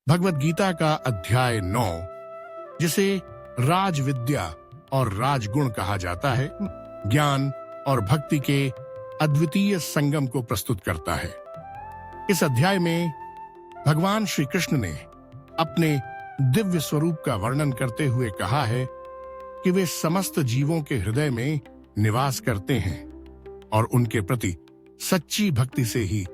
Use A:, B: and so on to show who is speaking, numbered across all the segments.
A: भगवत गीता का अध्याय 9, जिसे राज विद्या और राजगुण कहा जाता है, ज्ञान और भक्ति के अद्वितीय संगम को प्रस्तुत करता है। इस अध्याय में भगवान श्री कृष्ण ने अपने दिव्य स्वरूप का वर्णन करते हुए कहा है कि वे समस्त जीवों के हृदय में निवास करते हैं और उनके प्रति सच्ची भक्ति से ही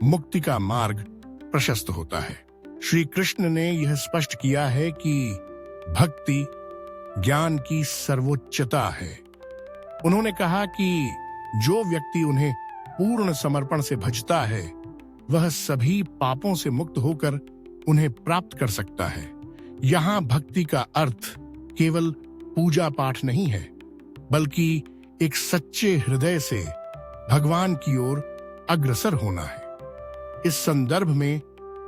A: मुक्ति का मार्ग प्रशस्त होता है। श्री कृष्ण ने यह स्पष्ट किया है कि भक्ति ज्ञान की सर्वोच्चता है। उन्होंने कहा कि जो व्यक्ति उन्हें पूर्ण समर्पण से भजता है वह सभी पापों से मुक्त होकर उन्हें प्राप्त कर सकता है। यहाँ भक्ति का अर्थ केवल पूजा पाठ नहीं है, बल्कि एक सच्चे हृदय से भगवान की ओर अग्रसर होना है। इस संदर्भ में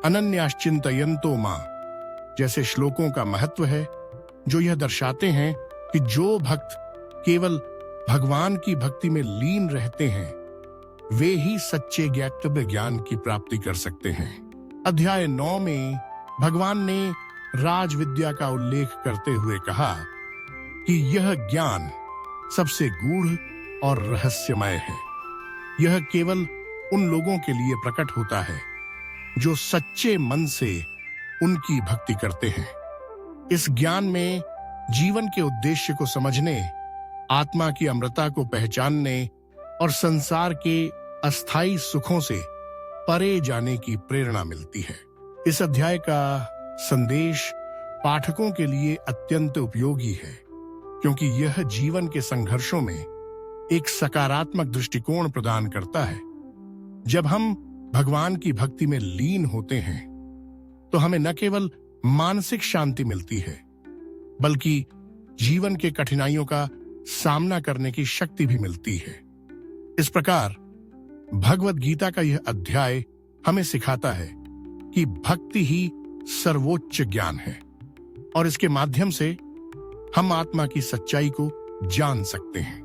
A: अनन्याश्चिंतयन्तो मां जैसे श्लोकों का महत्व है, जो यह दर्शाते हैं कि जो भक्त केवल भगवान की भक्ति में लीन रहते हैं वे ही सच्चे ज्ञातव्य ज्ञान की प्राप्ति कर सकते हैं। अध्याय 9 में भगवान ने राज विद्या का उल्लेख करते हुए कहा कि यह ज्ञान सबसे गूढ़ और रहस्यमय है। यह केवल उन लोगों के लिए प्रकट होता है जो सच्चे मन से उनकी भक्ति करते हैं। इस ज्ञान में जीवन के उद्देश्य को समझने, आत्मा की अमरता को पहचानने और संसार के अस्थायी सुखों से परे जाने की प्रेरणा मिलती है। इस अध्याय का संदेश पाठकों के लिए अत्यंत उपयोगी है, क्योंकि यह जीवन के संघर्षों में एक सकारात्मक दृष्टिकोण प्रदान करता है। जब हम भगवान की भक्ति में लीन होते हैं तो हमें न केवल मानसिक शांति मिलती है, बल्कि जीवन के कठिनाइयों का सामना करने की शक्ति भी मिलती है। इस प्रकार भगवत गीता का यह अध्याय हमें सिखाता है कि भक्ति ही सर्वोच्च ज्ञान है और इसके माध्यम से हम आत्मा की सच्चाई को जान सकते हैं।